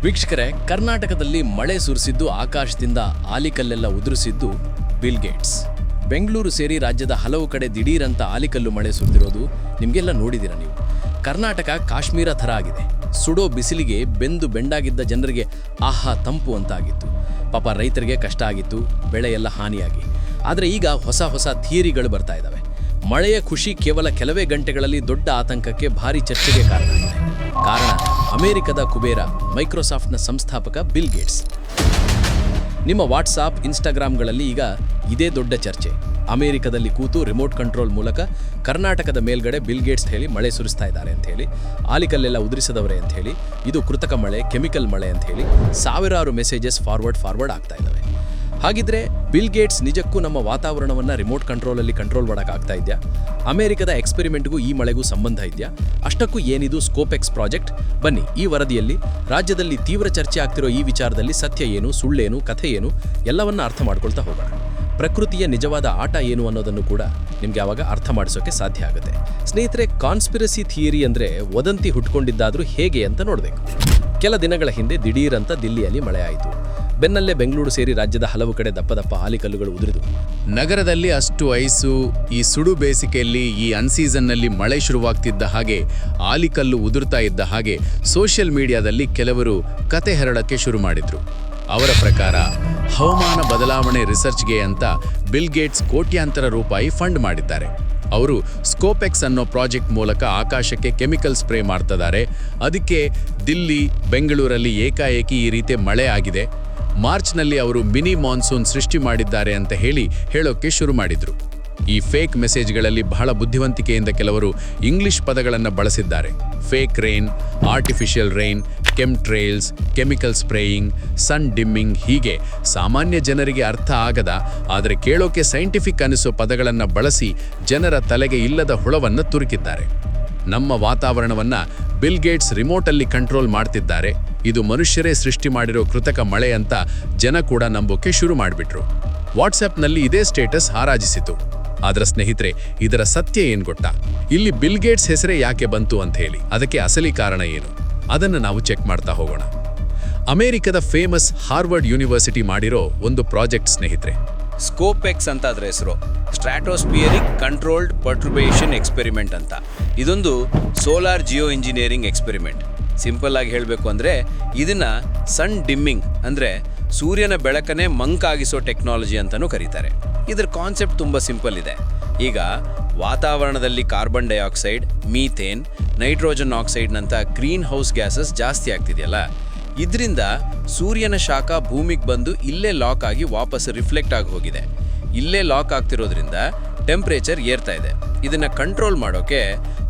ವೀಕ್ಷಕರೇ, ಕರ್ನಾಟಕದಲ್ಲಿ ಮಳೆ ಸುರಿಸಿದ್ದು, ಆಕಾಶದಿಂದ ಆಲಿಕಲ್ಲೆಲ್ಲ ಉದುರಿಸಿದ್ದು ಬಿಲ್ ಗೇಟ್ಸ್. ಬೆಂಗಳೂರು ಸೇರಿ ರಾಜ್ಯದ ಹಲವು ಕಡೆ ದಿಢೀರಂತ ಆಲಿಕಲ್ಲು ಮಳೆ ಸುರಿದಿರೋದು ನಿಮಗೆಲ್ಲ ನೋಡಿದ್ದೀರ ನೀವು. ಕರ್ನಾಟಕ ಕಾಶ್ಮೀರ ಥರ ಆಗಿದೆ. ಸುಡೋ ಬಿಸಿಲಿಗೆ ಬೆಂದು ಬೆಂಡಾಗಿದ್ದ ಜನರಿಗೆ ಆಹಾ ತಂಪು ಅಂತಾಗಿತ್ತು. ಪಾಪ ರೈತರಿಗೆ ಕಷ್ಟ ಆಗಿತ್ತು, ಬೆಳೆ ಎಲ್ಲ ಹಾನಿಯಾಗಿ. ಆದರೆ ಈಗ ಹೊಸ ಥಿಯರಿಗಳು ಬರ್ತಾ ಇದ್ದಾವೆ. ಮಳೆಯ ಖುಷಿ ಕೇವಲ ಕೆಲವೇ ಗಂಟೆಗಳಲ್ಲಿ ದೊಡ್ಡ ಆತಂಕಕ್ಕೆ, ಭಾರಿ ಚರ್ಚೆಗೆ ಕಾರಣ ಆಗಿದೆ. ಕಾರಣ ಅಮೆರಿಕದ ಕುಬೇರ, ಮೈಕ್ರೋಸಾಫ್ಟ್ನ ಸಂಸ್ಥಾಪಕ ಬಿಲ್ ಗೇಟ್ಸ್. ನಿಮ್ಮ ವಾಟ್ಸಾಪ್, ಇನ್ಸ್ಟಾಗ್ರಾಮ್ಗಳಲ್ಲಿ ಈಗ ಇದೇ ದೊಡ್ಡ ಚರ್ಚೆ. ಅಮೆರಿಕದಲ್ಲಿ ಕೂತು ರಿಮೋಟ್ ಕಂಟ್ರೋಲ್ ಮೂಲಕ ಕರ್ನಾಟಕದ ಮೇಲ್ಗಡೆ ಬಿಲ್ ಗೇಟ್ಸ್ ಹೇಳಿ ಮಳೆ ಸುರಿಸ್ತಾ ಇದ್ದಾರೆ ಅಂತ ಹೇಳಿ, ಆಲಿಕಲ್ಲೆಲ್ಲ ಉದುರಿಸದವರೇ ಅಂತ ಹೇಳಿ, ಇದು ಕೃತಕ ಮಳೆ, ಕೆಮಿಕಲ್ ಮಳೆ ಅಂತ ಹೇಳಿ ಸಾವಿರಾರು ಮೆಸೇಜಸ್ ಫಾರ್ವರ್ಡ್ ಆಗ್ತಾ ಇದ್ದಾವೆ. ಹಾಗಿದ್ರೆ ಬಿಲ್ ಗೇಟ್ಸ್ ನಿಜಕ್ಕೂ ನಮ್ಮ ವಾತಾವರಣವನ್ನು ರಿಮೋಟ್ ಕಂಟ್ರೋಲಲ್ಲಿ ಕಂಟ್ರೋಲ್ ಮಾಡೋಕ್ಕಾಗ್ತಾ ಇದೆಯಾ? ಅಮೆರಿಕದ ಎಕ್ಸ್ಪೆರಿಮೆಂಟ್ಗೂ ಈ ಮಳೆಗೂ ಸಂಬಂಧ ಇದೆಯಾ? ಅಷ್ಟಕ್ಕೂ ಏನಿದು ಸ್ಕೋಪೆಕ್ಸ್ ಪ್ರಾಜೆಕ್ಟ್? ಬನ್ನಿ, ಈ ವರದಿಯಲ್ಲಿ ರಾಜ್ಯದಲ್ಲಿ ತೀವ್ರ ಚರ್ಚೆ ಆಗ್ತಿರೋ ಈ ವಿಚಾರದಲ್ಲಿ ಸತ್ಯ ಏನು, ಸುಳ್ಳೇನು, ಕಥೆ ಏನು ಎಲ್ಲವನ್ನ ಅರ್ಥ ಮಾಡ್ಕೊಳ್ತಾ ಹೋಗೋಣ. ಪ್ರಕೃತಿಯ ನಿಜವಾದ ಆಟ ಏನು ಅನ್ನೋದನ್ನು ಕೂಡ ನಿಮ್ಗೆ ಆವಾಗ ಅರ್ಥ ಮಾಡಿಸೋಕೆ ಸಾಧ್ಯ ಆಗುತ್ತೆ. ಸ್ನೇಹಿತರೆ, ಕಾನ್ಸ್ಪಿರಸಿ ಥಿಯರಿ ಅಂದರೆ ವದಂತಿ ಹುಟ್ಕೊಂಡಿದ್ದಾದ್ರೂ ಹೇಗೆ ಅಂತ ನೋಡಬೇಕು. ಕೆಲ ದಿನಗಳ ಹಿಂದೆ ದಿಢೀರಂತ ದಿಲ್ಲಿಯಲ್ಲಿ ಮಳೆ ಆಯಿತು. ಬೆನ್ನಲ್ಲೇ ಬೆಂಗಳೂರು ಸೇರಿ ರಾಜ್ಯದ ಹಲವು ಕಡೆ ದಪ್ಪ ಆಲಿಕಲ್ಲುಗಳು ಉದುರಿದು. ನಗರದಲ್ಲಿ ಅಷ್ಟು ಐಸು. ಈ ಸುಡು ಬೇಸಿಗೆಯಲ್ಲಿ, ಈ ಅನ್ಸೀಸನ್ನಲ್ಲಿ ಮಳೆ ಶುರುವಾಗ್ತಿದ್ದ ಹಾಗೆ, ಆಲಿಕಲ್ಲು ಉದುರ್ತಾ ಇದ್ದ ಹಾಗೆ ಸೋಷಿಯಲ್ ಮೀಡಿಯಾದಲ್ಲಿ ಕೆಲವರು ಕತೆ ಹರಡಕ್ಕೆ ಶುರು ಮಾಡಿದ್ರು. ಅವರ ಪ್ರಕಾರ ಹವಾಮಾನ ಬದಲಾವಣೆ ರಿಸರ್ಚ್ಗೆ ಅಂತ ಬಿಲ್ ಗೇಟ್ಸ್ ಕೋಟ್ಯಾಂತರ ರೂಪಾಯಿ ಫಂಡ್ ಮಾಡಿದ್ದಾರೆ. ಅವರು ಸ್ಕೋಪೆಕ್ಸ್ ಅನ್ನೋ ಪ್ರಾಜೆಕ್ಟ್ ಮೂಲಕ ಆಕಾಶಕ್ಕೆ ಕೆಮಿಕಲ್ ಸ್ಪ್ರೇ ಮಾಡ್ತಿದ್ದಾರೆ. ಅದಕ್ಕೆ ದಿಲ್ಲಿ, ಬೆಂಗಳೂರಲ್ಲಿ ಏಕಾಏಕಿ ಈ ರೀತಿ ಮಳೆ ಆಗಿದೆ. ಮಾರ್ಚ್ನಲ್ಲಿ ಅವರು ಮಿನಿ ಮಾನ್ಸೂನ್ ಸೃಷ್ಟಿ ಮಾಡಿದ್ದಾರೆ ಅಂತ ಹೇಳೋಕೆ ಶುರು ಮಾಡಿದ್ರು. ಈ ಫೇಕ್ ಮೆಸೇಜ್ಗಳಲ್ಲಿ ಬಹಳ ಬುದ್ಧಿವಂತಿಕೆಯಿಂದ ಕೆಲವರು ಇಂಗ್ಲಿಷ್ ಪದಗಳನ್ನು ಬಳಸಿದ್ದಾರೆ. Fake rain, artificial rain, chemtrails, chemical spraying, sun dimming, ಹೀಗೆ ಸಾಮಾನ್ಯ ಜನರಿಗೆ ಅರ್ಥ ಆಗದ ಆದರೆ ಕೇಳೋಕೆ ಸೈಂಟಿಫಿಕ್ ಅನಿಸೋ ಪದಗಳನ್ನು ಬಳಸಿ ಜನರ ತಲೆಗೆ ಇಲ್ಲದ ಹುಳವನ್ನು ತುರುಕಿದ್ದಾರೆ. ನಮ್ಮ ವಾತಾವರಣವನ್ನ ಬಿಲ್ ಗೇಟ್ಸ್ ರಿಮೋಟಲ್ಲಿ ಕಂಟ್ರೋಲ್ ಮಾಡ್ತಿದ್ದಾರೆ, ಇದು ಮನುಷ್ಯರೇ ಸೃಷ್ಟಿ ಮಾಡಿರೋ ಕೃತಕ ಮಳೆ ಅಂತ ಜನ ಕೂಡ ನಂಬೋಕೆ ಶುರು ಮಾಡಿಬಿಟ್ರು. ವಾಟ್ಸ್ಆ್ಯಪ್ನಲ್ಲಿ ಇದೇ ಸ್ಟೇಟಸ್ ಹಾರಾಜಿಸಿತು. ಆದ್ರ ಸ್ನೇಹಿತರೆ, ಇದರ ಸತ್ಯ ಏನ್ ಗೊತ್ತಾ? ಇಲ್ಲಿ ಬಿಲ್ ಗೇಟ್ಸ್ ಹೆಸರೇ ಯಾಕೆ ಬಂತು ಅಂತ ಹೇಳಿ, ಅದಕ್ಕೆ ಅಸಲಿ ಕಾರಣ ಏನು, ಅದನ್ನು ನಾವು ಚೆಕ್ ಮಾಡ್ತಾ ಹೋಗೋಣ. ಅಮೆರಿಕದ ಫೇಮಸ್ ಹಾರ್ವರ್ಡ್ ಯೂನಿವರ್ಸಿಟಿ ಮಾಡಿರೋ ಒಂದು ಪ್ರಾಜೆಕ್ಟ್ ಸ್ನೇಹಿತರೆ, ಸ್ಕೋಪೆಕ್ಸ್ ಅಂತ ಅದರ ಹೆಸರು. ಸ್ಟ್ರಾಟೋಸ್ಪಿಯರಿಕ್ ಕಂಟ್ರೋಲ್ಡ್ ಪರ್ಟರ್ಬೇಷನ್ ಎಕ್ಸ್ಪೆರಿಮೆಂಟ್ ಅಂತ. ಇದೊಂದು solar Jio engineering experiment. Simple ಆಗಿ ಹೇಳಬೇಕು ಅಂದರೆ ಇದನ್ನ ಸನ್ ಡಿಮ್ಮಿಂಗ್ ಅಂದರೆ ಸೂರ್ಯನ ಬೆಳಕನ್ನೇ ಮಂಕಾಗಿಸೋ ಟೆಕ್ನಾಲಜಿ ಅಂತಲೂ ಕರೀತಾರೆ. ಇದರ ಕಾನ್ಸೆಪ್ಟ್ ತುಂಬ ಸಿಂಪಲ್ ಇದೆ. ಈಗ ವಾತಾವರಣದಲ್ಲಿ ಕಾರ್ಬನ್ ಡೈಆಕ್ಸೈಡ್, ಮೀಥೇನ್, ನೈಟ್ರೋಜನ್ ಆಕ್ಸೈಡ್ನಂಥ ಗ್ರೀನ್ ಹೌಸ್ ಗ್ಯಾಸಸ್ ಜಾಸ್ತಿ ಆಗ್ತಿದೆಯಲ್ಲ, ಇದರಿಂದ ಸೂರ್ಯನ ಶಾಖ ಭೂಮಿಗೆ ಬಂದು ಇಲ್ಲೇ ಲಾಕ್ ಆಗಿ ವಾಪಸ್ ರಿಫ್ಲೆಕ್ಟ್ ಆಗಿ ಹೋಗಿದೆ. ಇಲ್ಲೇ ಲಾಕ್ ಆಗ್ತಿರೋದ್ರಿಂದ ಟೆಂಪ್ರೇಚರ್ ಏರ್ತಾ ಇದೆ. ಇದನ್ನು ಕಂಟ್ರೋಲ್ ಮಾಡೋಕೆ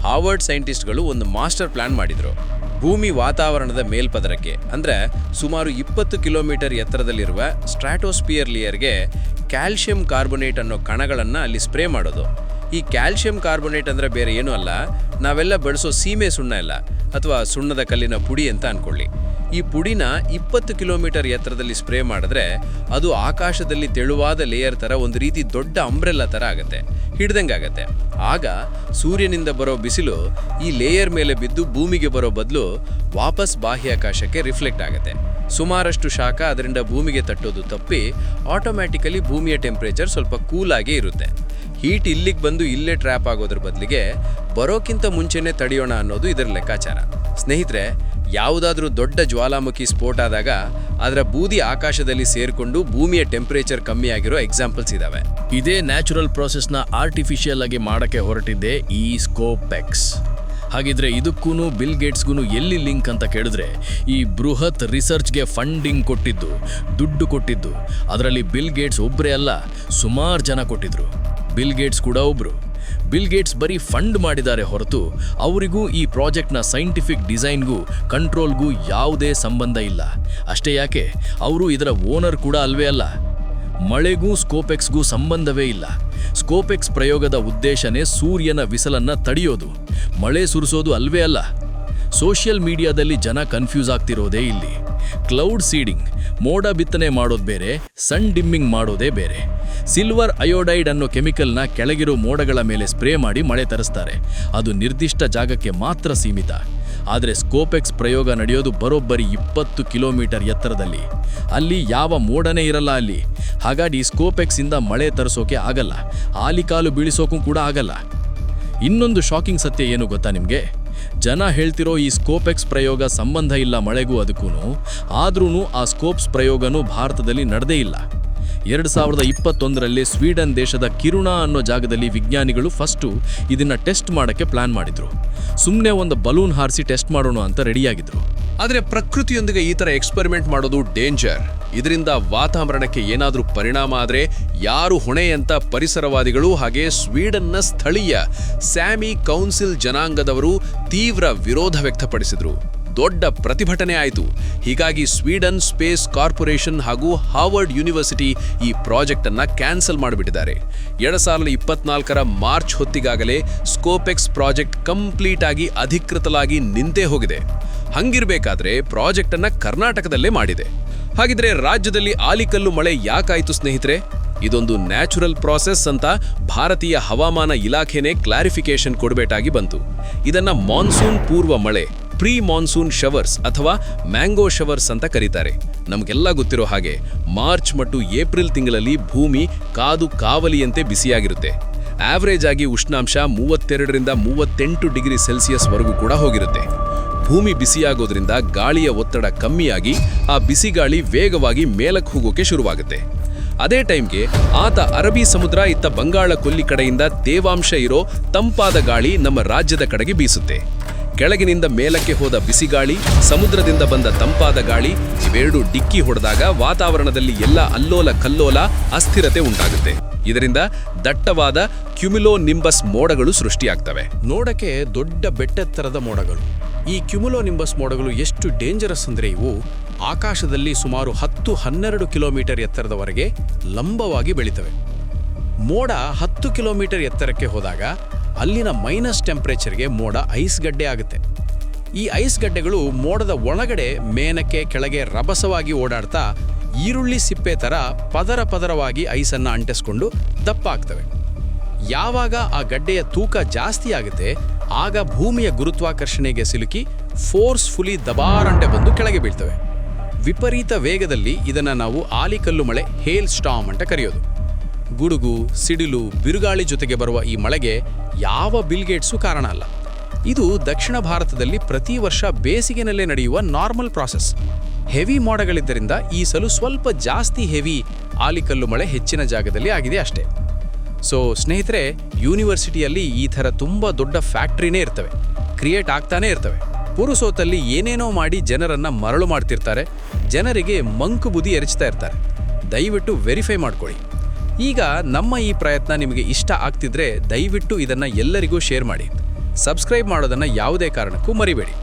ಹಾರ್ವರ್ಡ್ ಸೈಂಟಿಸ್ಟ್ಗಳು ಒಂದು ಮಾಸ್ಟರ್ ಪ್ಲಾನ್ ಮಾಡಿದರು. ಭೂಮಿ ವಾತಾವರಣದ ಮೇಲ್ಪದರಕ್ಕೆ ಅಂದರೆ ಸುಮಾರು 20 ಕಿಲೋಮೀಟರ್ ಎತ್ತರದಲ್ಲಿರುವ ಸ್ಟ್ರಾಟೋಸ್ಪಿಯರ್ ಲೇಯರ್ಗೆ ಕ್ಯಾಲ್ಶಿಯಂ ಕಾರ್ಬೋನೇಟ್ ಅನ್ನೋ ಕಣಗಳನ್ನು ಅಲ್ಲಿ ಸ್ಪ್ರೇ ಮಾಡೋದು. ಈ ಕ್ಯಾಲ್ಶಿಯಂ ಕಾರ್ಬೋನೇಟ್ ಅಂದರೆ ಬೇರೆ ಏನೂ ಅಲ್ಲ, ನಾವೆಲ್ಲ ಬಳಸೋ ಸೀಮೆ ಸುಣ್ಣ ಇಲ್ಲ, ಅಥವಾ ಸುಣ್ಣದ ಕಲ್ಲಿನ ಪುಡಿ ಅಂತ ಅಂದ್ಕೊಳ್ಳಿ. ಈ ಪುಡಿನ 20 ಕಿಲೋಮೀಟರ್ ಎತ್ತರದಲ್ಲಿ ಸ್ಪ್ರೇ ಮಾಡಿದ್ರೆ ಅದು ಆಕಾಶದಲ್ಲಿ ತೆಳುವಾದ ಲೇಯರ್ ಥರ ಒಂದು ರೀತಿ ದೊಡ್ಡ ಅಂಬ್ರೆಲ್ಲಾ ಥರ ಆಗುತ್ತೆ, ಹಿಡ್ದಂಗಾಗತ್ತೆ. ಆಗ ಸೂರ್ಯನಿಂದ ಬರೋ ಬಿಸಿಲು ಈ ಲೇಯರ್ ಮೇಲೆ ಬಿದ್ದು ಭೂಮಿಗೆ ಬರೋ ಬದಲು ವಾಪಸ್ ಬಾಹ್ಯಾಕಾಶಕ್ಕೆ ರಿಫ್ಲೆಕ್ಟ್ ಆಗುತ್ತೆ. ಸುಮಾರಷ್ಟು ಶಾಖ ಅದರಿಂದ ಭೂಮಿಗೆ ತಟ್ಟೋದು ತಪ್ಪಿ ಆಟೋಮ್ಯಾಟಿಕಲಿ ಭೂಮಿಯ ಟೆಂಪ್ರೇಚರ್ ಸ್ವಲ್ಪ ಕೂಲಾಗೇ ಇರುತ್ತೆ. ಹೀಟ್ ಇಲ್ಲಿಗೆ ಬಂದು ಇಲ್ಲೇ ಟ್ರ್ಯಾಪ್ ಆಗೋದ್ರ ಬದಲಿಗೆ ಬರೋಕ್ಕಿಂತ ಮುಂಚೆನೇ ತಡೆಯೋಣ ಅನ್ನೋದು ಇದರ ಲೆಕ್ಕಾಚಾರ. ಸ್ನೇಹಿತರೆ, ಯಾವುದಾದ್ರೂ ದೊಡ್ಡ ಜ್ವಾಲಾಮುಖಿ ಸ್ಫೋಟ ಆದಾಗ ಅದರ ಬೂದಿ ಆಕಾಶದಲ್ಲಿ ಸೇರಿಕೊಂಡು ಭೂಮಿಯ ಟೆಂಪರೇಚರ್ ಕಮ್ಮಿ ಆಗಿರೋ ಎಕ್ಸಾಂಪಲ್ಸ್ ಇದಾವೆ. ಇದೇ ನ್ಯಾಚುರಲ್ ಪ್ರೋಸೆಸ್ನ ಆರ್ಟಿಫಿಷಿಯಲ್ ಆಗಿ ಮಾಡಕ್ಕೆ ಹೊರಟಿದ್ದೆ ಈ ಸ್ಕೋಪೆಕ್ಸ್. ಹಾಗಿದ್ರೆ ಇದಕ್ಕೂ ಬಿಲ್ ಗೇಟ್ಸ್ಗೂ ಎಲ್ಲಿ ಲಿಂಕ್ ಅಂತ ಕೇಳಿದ್ರೆ, ಈ ಬೃಹತ್ ರಿಸರ್ಚ್ಗೆ ಫಂಡಿಂಗ್ ಕೊಟ್ಟಿದ್ದು, ದುಡ್ಡು ಕೊಟ್ಟಿದ್ದು ಅದರಲ್ಲಿ ಬಿಲ್ ಗೇಟ್ಸ್ ಒಬ್ಬರೇ ಅಲ್ಲ, ಸುಮಾರು ಜನ ಕೊಟ್ಟಿದ್ರು. ಬಿಲ್ ಗೇಟ್ಸ್ ಕೂಡ ಒಬ್ರು. ಬಿಲ್ ಗೇಟ್ಸ್ ಬರೀ ಫಂಡ್ ಮಾಡಿದ್ದಾರೆ ಹೊರತು ಅವರಿಗೂ ಈ ಪ್ರಾಜೆಕ್ಟ್ನ ಸೈಂಟಿಫಿಕ್ ಡಿಸೈನ್ಗೂ ಕಂಟ್ರೋಲ್ಗೂ ಯಾವುದೇ ಸಂಬಂಧ ಇಲ್ಲ. ಅಷ್ಟೇ ಯಾಕೆ, ಅವರು ಇದರ ಓನರ್ ಕೂಡ ಅಲ್ವೇ ಅಲ್ಲ. ಮಳೆಗೂ ಸ್ಕೋಪೆಕ್ಸ್ಗೂ ಸಂಬಂಧವೇ ಇಲ್ಲ. ಸ್ಕೋಪೆಕ್ಸ್ ಪ್ರಯೋಗದ ಉದ್ದೇಶನೇ ಸೂರ್ಯನ ಬಿಸಿಲನ್ನ ತಡೆಯೋದು, ಮಳೆ ಸುರಿಸೋದು ಅಲ್ವೇ ಅಲ್ಲ. ಸೋಷಿಯಲ್ ಮೀಡಿಯಾದಲ್ಲಿ ಜನ ಕನ್ಫ್ಯೂಸ್ ಆಗ್ತಿರೋದೇ ಇಲ್ಲಿ. ಕ್ಲೌಡ್ ಸೀಡಿಂಗ್, ಮೋಡ ಬಿತ್ತನೆ ಮಾಡೋದು ಬೇರೆ, ಸನ್ ಡಿಮ್ಮಿಂಗ್ ಮಾಡೋದೇ ಬೇರೆ. ಸಿಲ್ವರ್ ಅಯೋಡೈಡ್ ಅನ್ನೋ ಕೆಮಿಕಲ್ನ ಕೆಳಗಿರೋ ಮೋಡಗಳ ಮೇಲೆ ಸ್ಪ್ರೇ ಮಾಡಿ ಮಳೆ ತರಿಸ್ತಾರೆ. ಅದು ನಿರ್ದಿಷ್ಟ ಜಾಗಕ್ಕೆ ಮಾತ್ರ ಸೀಮಿತ. ಆದರೆ ಸ್ಕೋಪೆಕ್ಸ್ ಪ್ರಯೋಗ ನಡೆಯೋದು ಬರೋಬ್ಬರಿ 20 ಕಿಲೋಮೀಟರ್ ಎತ್ತರದಲ್ಲಿ. ಅಲ್ಲಿ ಯಾವ ಮೋಡನೇ ಇರಲ್ಲ ಅಲ್ಲಿ. ಹಾಗಾಗಿ ಸ್ಕೋಪೆಕ್ಸ್ ಇಂದ ಮಳೆ ತರಿಸೋಕೆ ಆಗಲ್ಲ, ಆಲಿಕಾಲು ಬೀಳಿಸೋಕೂ ಕೂಡ ಆಗಲ್ಲ. ಇನ್ನೊಂದು ಶಾಕಿಂಗ್ ಸತ್ಯ ಏನು ಗೊತ್ತಾ ನಿಮಗೆ? ಜನ ಹೇಳ್ತಿರೋ ಈ ಸ್ಕೋಪೆಕ್ಸ್ ಪ್ರಯೋಗ ಸಂಬಂಧ ಇಲ್ಲ ಮಳೆಗೂ ಅದಕ್ಕೂ, ಆದ್ರೂ ಆ ಸ್ಕೋಪ್ಸ್ ಪ್ರಯೋಗನೂ ಭಾರತದಲ್ಲಿ ನಡೆದೇ ಇಲ್ಲ. 2021ರಲ್ಲಿ ಸ್ವೀಡನ್ ದೇಶದ ಕಿರುಣ ಅನ್ನೋ ಜಾಗದಲ್ಲಿ ವಿಜ್ಞಾನಿಗಳು ಫಸ್ಟು ಇದನ್ನ ಟೆಸ್ಟ್ ಮಾಡೋಕ್ಕೆ ಪ್ಲಾನ್ ಮಾಡಿದ್ರು. ಸುಮ್ಮನೆ ಒಂದು ಬಲೂನ್ ಹಾರಿಸಿ ಟೆಸ್ಟ್ ಮಾಡೋಣ ಅಂತ ರೆಡಿಯಾಗಿದ್ರು. ಆದರೆ ಪ್ರಕೃತಿಯೊಂದಿಗೆ ಈ ಥರ ಎಕ್ಸ್ಪೆರಿಮೆಂಟ್ ಮಾಡೋದು ಡೇಂಜರ್. ಇದರಿಂದ ವಾತಾವರಣಕ್ಕೆ ಏನಾದರೂ ಪರಿಣಾಮ ಆದರೆ ಯಾರು ಹೊಣೆ ಅಂತ ಪರಿಸರವಾದಿಗಳು ಹಾಗೆ ಸ್ವೀಡನ್ನ ಸ್ಥಳೀಯ ಸ್ಯಾಮಿ ಕೌನ್ಸಿಲ್ ಜನಾಂಗದವರು ತೀವ್ರ ವಿರೋಧ ವ್ಯಕ್ತಪಡಿಸಿದ್ರು. ದೊಡ್ಡ ಪ್ರತಿಭಟನೆ ಆಯಿತು. ಹೀಗಾಗಿ ಸ್ವೀಡನ್ ಸ್ಪೇಸ್ ಕಾರ್ಪೊರೇಷನ್ ಹಾಗೂ ಹಾರ್ವರ್ಡ್ ಯೂನಿವರ್ಸಿಟಿ ಈ ಪ್ರಾಜೆಕ್ಟ್ ಅನ್ನ ಕ್ಯಾನ್ಸಲ್ ಮಾಡಿಬಿಟ್ಟಿದ್ದಾರೆ. 2024ರ ಮಾರ್ಚ್ ಹೊತ್ತಿಗಾಗಲೇ ಸ್ಕೋಪೆಕ್ಸ್ ಪ್ರಾಜೆಕ್ಟ್ ಕಂಪ್ಲೀಟ್ ಆಗಿ ಅಧಿಕೃತವಾಗಿ ನಿಂತೇ ಹೋಗಿದೆ. ಹಂಗಿರ್ಬೇಕಾದ್ರೆ ಪ್ರಾಜೆಕ್ಟ್ ಅನ್ನ ಕರ್ನಾಟಕದಲ್ಲೇ ಮಾಡಿದೆ. ಹಾಗಿದ್ರೆ ರಾಜ್ಯದಲ್ಲಿ ಆಲಿಕಲ್ಲು ಮಳೆ ಯಾಕಾಯ್ತು ಸ್ನೇಹಿತರೆ? ಇದೊಂದು ನ್ಯಾಚುರಲ್ ಪ್ರಾಸೆಸ್ ಅಂತ ಭಾರತೀಯ ಹವಾಮಾನ ಇಲಾಖೆನೇ ಕ್ಲಾರಿಫಿಕೇಶನ್ ಕೊಡಬೇಕಾಗಿ ಬಂತು. ಇದನ್ನ ಮಾನ್ಸೂನ್ ಪೂರ್ವ ಮಳೆ, ಪ್ರೀ ಮಾನ್ಸೂನ್ ಶವರ್ಸ್ ಅಥವಾ ಮ್ಯಾಂಗೋ ಶವರ್ಸ್ ಅಂತ ಕರೀತಾರೆ. ನಮಗೆಲ್ಲ ಗೊತ್ತಿರೋ ಹಾಗೆ ಮಾರ್ಚ್ ಮತ್ತು ಏಪ್ರಿಲ್ ತಿಂಗಳಲ್ಲಿ ಭೂಮಿ ಕಾದು ಕಾವಲಿಯಂತೆ ಬಿಸಿಯಾಗಿರುತ್ತೆ. ಆವರೇಜ್ ಆಗಿ ಉಷ್ಣಾಂಶ 32ರಿಂದ 38 ಡಿಗ್ರಿ ಸೆಲ್ಸಿಯಸ್ ವರೆಗೂ ಕೂಡ ಹೋಗಿರುತ್ತೆ. ಭೂಮಿ ಬಿಸಿಯಾಗೋದ್ರಿಂದ ಗಾಳಿಯ ಒತ್ತಡ ಕಮ್ಮಿಯಾಗಿ ಆ ಬಿಸಿಗಾಳಿ ವೇಗವಾಗಿ ಮೇಲಕ್ಕೆ ಹೋಗೋಕೆ ಶುರುವಾಗುತ್ತೆ. ಅದೇ ಟೈಮ್ಗೆ ಆತ ಅರಬ್ಬಿ ಸಮುದ್ರ ಇತ್ತ ಬಂಗಾಳ ಕೊಲ್ಲಿ ಕಡೆಯಿಂದ ತೇವಾಂಶ ಇರೋ ತಂಪಾದ ಗಾಳಿ ನಮ್ಮ ರಾಜ್ಯದ ಕಡೆಗೆ ಬೀಸುತ್ತೆ. ಕೆಳಗಿನಿಂದ ಮೇಲಕ್ಕೆ ಹೋದ ಬಿಸಿಗಾಳಿ, ಸಮುದ್ರದಿಂದ ಬಂದ ತಂಪಾದ ಗಾಳಿ ಇವೆರಡು ಡಿಕ್ಕಿ ಹೊಡೆದಾಗ ವಾತಾವರಣದಲ್ಲಿ ಎಲ್ಲ ಅಲ್ಲೋಲ ಕಲ್ಲೋಲ ಅಸ್ಥಿರತೆ ಉಂಟಾಗುತ್ತೆ. ಇದರಿಂದ ದಟ್ಟವಾದ ಕ್ಯುಮುಲೋ ನಿಂಬಸ್ ಮೋಡಗಳು ಸೃಷ್ಟಿಯಾಗ್ತವೆ. ನೋಡಕ್ಕೆ ದೊಡ್ಡ ಬೆಟ್ಟೆತ್ತರದ ಮೋಡಗಳು. ಈ ಕ್ಯುಮುಲೋ ನಿಂಬಸ್ ಮೋಡಗಳು ಎಷ್ಟು ಡೇಂಜರಸ್ ಅಂದರೆ ಇವು ಆಕಾಶದಲ್ಲಿ ಸುಮಾರು 10-12 ಕಿಲೋಮೀಟರ್ ಎತ್ತರದವರೆಗೆ ಲಂಬವಾಗಿ ಬೆಳೀತವೆ. ಮೋಡ 10 ಕಿಲೋಮೀಟರ್ ಎತ್ತರಕ್ಕೆ ಹೋದಾಗ ಅಲ್ಲಿನ ಮೈನಸ್ ಟೆಂಪರೇಚರ್ಗೆ ಮೋಡ ಐಸ್ ಗಡ್ಡೆ ಆಗುತ್ತೆ. ಈ ಐಸ್ ಗಡ್ಡೆಗಳು ಮೋಡದ ಒಳಗಡೆ ಮೇನಕ್ಕೆ ಕೆಳಗೆ ರಭಸವಾಗಿ ಓಡಾಡ್ತಾ ಈರುಳ್ಳಿ ಸಿಪ್ಪೆ ಥರ ಪದರ ಪದರವಾಗಿ ಐಸನ್ನು ಅಂಟಿಸ್ಕೊಂಡು ದಪ್ಪ ಆಗ್ತವೆ. ಯಾವಾಗ ಆ ಗಡ್ಡೆಯ ತೂಕ ಜಾಸ್ತಿ ಆಗುತ್ತೆ ಆಗ ಭೂಮಿಯ ಗುರುತ್ವಾಕರ್ಷಣೆಗೆ ಸಿಲುಕಿ ಫೋರ್ಸ್ಫುಲಿ ದಬಾರಂಟೆ ಬಂದು ಕೆಳಗೆ ಬೀಳ್ತವೆ. ವಿಪರೀತ ವೇಗದಲ್ಲಿ ಇದನ್ನು ನಾವು ಆಲಿಕಲ್ಲು ಮಳೆ, ಹೇಲ್ ಸ್ಟಾರ್ಮ್ ಅಂತ ಕರೆಯೋದು. ಗುಡುಗು, ಸಿಡಿಲು, ಬಿರುಗಾಳಿ ಜೊತೆಗೆ ಬರುವ ಈ ಮಳೆಗೆ ಯಾವ ಬಿಲ್ಗೇಟ್ಸು ಕಾರಣ ಅಲ್ಲ. ಇದು ದಕ್ಷಿಣ ಭಾರತದಲ್ಲಿ ಪ್ರತಿ ವರ್ಷ ಬೇಸಿಗೆನಲ್ಲೇ ನಡೆಯುವ ನಾರ್ಮಲ್ ಪ್ರಾಸೆಸ್. ಹೆವಿ ಮೋಡಗಳಿದ್ದರಿಂದ ಈ ಸಲ ಸ್ವಲ್ಪ ಜಾಸ್ತಿ ಹೆವಿ ಆಲಿಕಲ್ಲು ಮಳೆ ಹೆಚ್ಚಿನ ಜಾಗದಲ್ಲಿ ಆಗಿದೆ ಅಷ್ಟೇ. ಸೊ ಸ್ನೇಹಿತರೆ, ಯೂನಿವರ್ಸಿಟಿಯಲ್ಲಿ ಈ ಥರ ತುಂಬ ದೊಡ್ಡ ಫ್ಯಾಕ್ಟ್ರಿನೇ ಇರ್ತವೆ, ಕ್ರಿಯೇಟ್ ಆಗ್ತಾನೇ ಇರ್ತವೆ. ಪುರುಸೋತಲ್ಲಿ ಏನೇನೋ ಮಾಡಿ ಜನರನ್ನು ಮರಳು ಮಾಡ್ತಿರ್ತಾರೆ, ಜನರಿಗೆ ಮಂಕು ಬುದ್ಧಿ ಎರಚ್ತಾ ಇರ್ತಾರೆ. ದಯವಿಟ್ಟು ವೆರಿಫೈ ಮಾಡ್ಕೊಳ್ಳಿ. ಈಗ ನಮ್ಮ ಈ ಪ್ರಯತ್ನ ನಿಮಗೆ ಇಷ್ಟ ಆಗ್ತಿದ್ರೆ ದಯವಿಟ್ಟು ಇದನ್ನು ಎಲ್ಲರಿಗೂ ಶೇರ್ ಮಾಡಿ. ಸಬ್ಸ್ಕ್ರೈಬ್ ಮಾಡೋದನ್ನು ಯಾವುದೇ ಕಾರಣಕ್ಕೂ ಮರಿಬೇಡಿ.